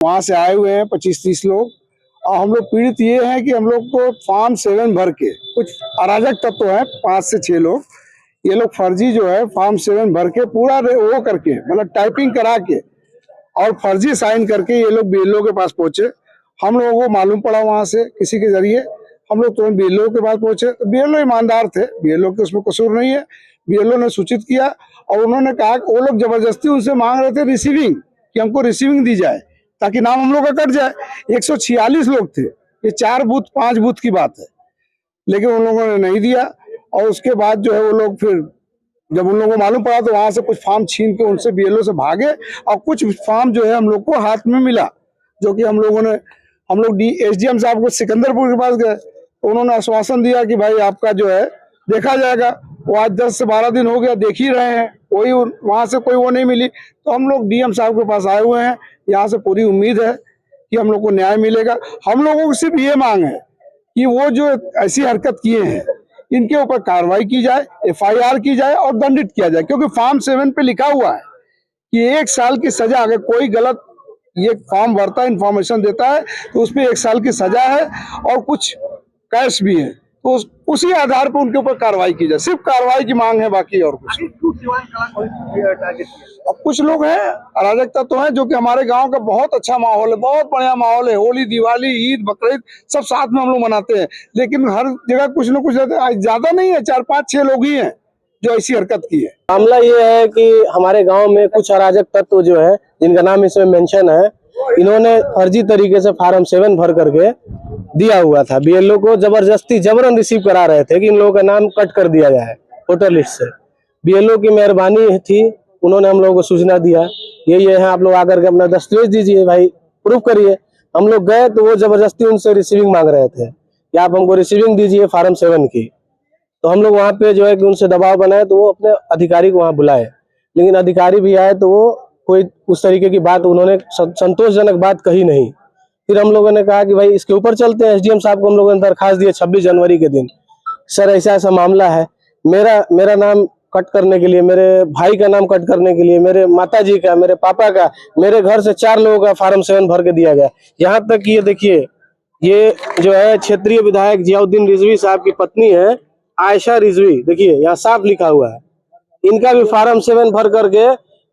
वहां से आए हुए हैं 25-30 लोग। और हम लोग पीड़ित ये हैं कि हम लोग को फॉर्म 7 भर के कुछ अराजक तत्व हैं 5 से 6 लोग, ये लोग फर्जी जो है फॉर्म 7 भर के पूरा वो करके मतलब टाइपिंग करा के और फर्जी साइन करके ये लोग बीएलओ के पास पहुंचे। हम लोगों को मालूम पड़ा वहां से किसी के जरिए, हम लोग तुरंत बीएलओ के पास पहुंचे। तो बीएलओ ईमानदार थे, बीएलओ के उसमें कसूर नहीं है। बीएलओ ने सूचित किया और उन्होंने कहा कि वो लोग जबरदस्ती उनसे मांग रहे थे रिसीविंग, कि हमको रिसीविंग दी जाए ताकि नाम हम लोग का कट जाए। 146 लोग थे, ये 4 बूथ 5 बूथ की बात है, लेकिन उन लोगों ने नहीं दिया। और उसके बाद जो है वो लोग फिर जब उन लोगों को मालूम पड़ा तो वहां से कुछ फॉर्म छीन के उनसे बीएलओ से भागे और कुछ फॉर्म जो है हम लोग को हाथ में मिला, जो कि हम लोग एसडीएम साहब को सिकंदरपुर के पास गए। तो उन्होंने आश्वासन दिया कि भाई आपका जो है देखा जाएगा। वो आज 10 से 12 दिन हो गया, देख ही रहे हैं, कोई वहां से कोई वो नहीं मिली। तो हम लोग डीएम साहब के पास आए हुए हैं, यहाँ से पूरी उम्मीद है कि हम लोग को न्याय मिलेगा। हम लोगों को सिर्फ ये मांग है कि वो जो ऐसी हरकत किए हैं इनके ऊपर कार्रवाई की जाए, एफआईआर की जाए और दंडित किया जाए, क्योंकि फॉर्म 7 पे लिखा हुआ है कि 1 साल की सजा, अगर कोई गलत ये फॉर्म भरता है, इंफॉर्मेशन देता है तो उसमें 1 साल की सजा है और कुछ कैश भी है। तो उसी आधार पर उनके ऊपर कार्रवाई की जाए, सिर्फ कार्रवाई की मांग है, बाकी और कुछ। अब कुछ लोग हैं अराजक तत्व हैं, जो कि हमारे गांव का बहुत अच्छा माहौल है, बहुत बढ़िया माहौल है। होली, दिवाली, ईद, बकरीद सब साथ में हम लोग मनाते हैं, लेकिन हर जगह कुछ न कुछ रहता है। ज्यादा नहीं है, 4-5-6 लोग ही हैं जो ऐसी हरकत की है। मामला ये है कि हमारे गांव में कुछ अराजक तत्व जो है, जिनका नाम इसमें मेंशन है, इन्होंने फर्जी तरीके से फॉर्म 7 भर करके दिया हुआ था। बीएलओ को जबरन रिसीव करा रहे थे कि इन लोगों का नाम कट कर दिया जाए वोटर लिस्ट से। बीएलओ की मेहरबानी थी, उन्होंने हम लोगों को सूचना दिया, ये है, आप लोग आकर के अपना दस्तावेज दीजिए भाई, प्रूफ करिए। हम लोग गए तो वो जबरदस्ती उनसे रिसीविंग मांग रहे थे कि आप हमको रिसीविंग दीजिए फॉर्म 7 की। तो हम लोग वहाँ पे जो है कि उनसे दबाव बनाए, तो वो अपने अधिकारी को वहाँ बुलाए, लेकिन अधिकारी भी आए तो वो कोई उस तरीके की बात, उन्होंने संतोषजनक बात कही नहीं। फिर हम लोगों ने कहा कि भाई इसके ऊपर चलते हैं। एसडीएम साहब को हम लोगों ने दरखास्त दिए 26 जनवरी के दिन, सर ऐसा ऐसा मामला है, मेरा नाम कट करने के लिए, मेरे भाई का नाम कट करने के लिए, मेरे माताजी का, मेरे पापा का, मेरे घर से 4 लोगों का फॉर्म 7 भर के दिया गया। यहाँ तक कि ये देखिए, ये जो है क्षेत्रीय विधायक जियाउद्दीन रिजवी साहब की पत्नी है आयशा रिजवी, देखिए यहाँ साफ लिखा हुआ है, इनका भी फॉर्म 7 भर करके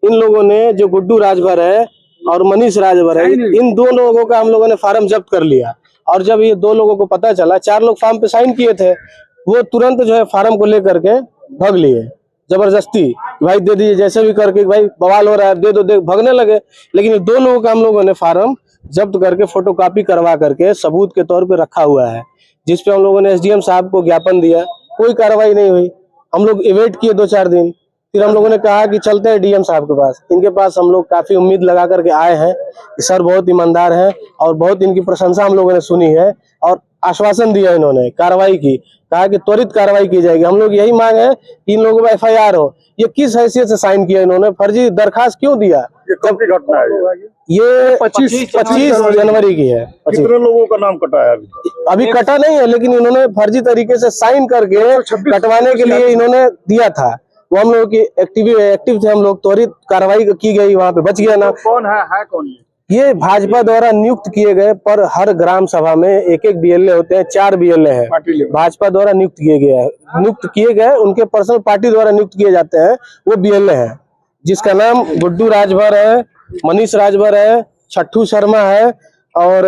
इन लोगों ने, जो गुड्डू राजभर है और मनीष राजभर है, इन 2 लोगों का हम लोगों ने फॉर्म जब्त कर लिया। और जब ये 2 लोगों को पता चला, 4 लोग फॉर्म पे साइन किए थे, वो तुरंत जो है फॉर्म को लेकर के भाग लिए जबरदस्ती, भाई दे दीजिए जैसे भी करके, भाई बवाल हो रहा है, दे दो, भागने लगे। लेकिन ये 2 लोगों का हम लोगों ने फॉर्म जब्त करके फोटोकॉपी करवा करके सबूत के तौर पे रखा हुआ है, जिसपे हम लोगों ने एसडीएम साहब को ज्ञापन दिया। कोई कार्रवाई नहीं हुई। हम लोग वेट किए 2-4 दिन, फिर हम लोगों ने कहा कि चलते हैं डीएम साहब के पास। इनके पास हम लोग काफी उम्मीद लगा करके आए हैं कि सर बहुत ईमानदार हैं और बहुत इनकी प्रशंसा हम लोगों ने सुनी है और आश्वासन दिया इन्होंने कार्रवाई की, कहा कि त्वरित कार्रवाई की जाएगी। हम लोग यही मांग है कि इन लोगों पर एफआईआर हो। ये किस हैसियत से साइन किया इन्होंने, फर्जी दरखास्त क्यों दिया? ये कब की घटना है? ये 25 जनवरी की है। कितने लोगों का नाम कटा है? अभी कटा नहीं है, लेकिन इन्होंने फर्जी तरीके से साइन करके कटवाने के लिए इन्होंने दिया था। वो हम लोग की एक्टिव थे हम लोग, त्वरित कार्रवाई की गई, वहां पे बच गया ना। कौन है कौन? ये भाजपा द्वारा नियुक्त किए गए, पर हर ग्राम सभा में एक बीएलए होते हैं, 4 बीएलए हैं भाजपा द्वारा नियुक्त किए गए, उनके पर्सनल पार्टी द्वारा नियुक्त किए जाते हैं, वो बीएलए हैं, जिसका नाम गुड्डू राजभर है, मनीष राजभर है, छट्टू शर्मा है और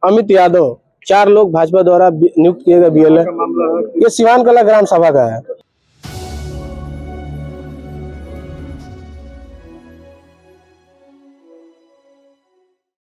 अमित यादव। 4 लोग भाजपा द्वारा नियुक्त किए गए बीएलए। ये सिवान कला ग्राम सभा का है।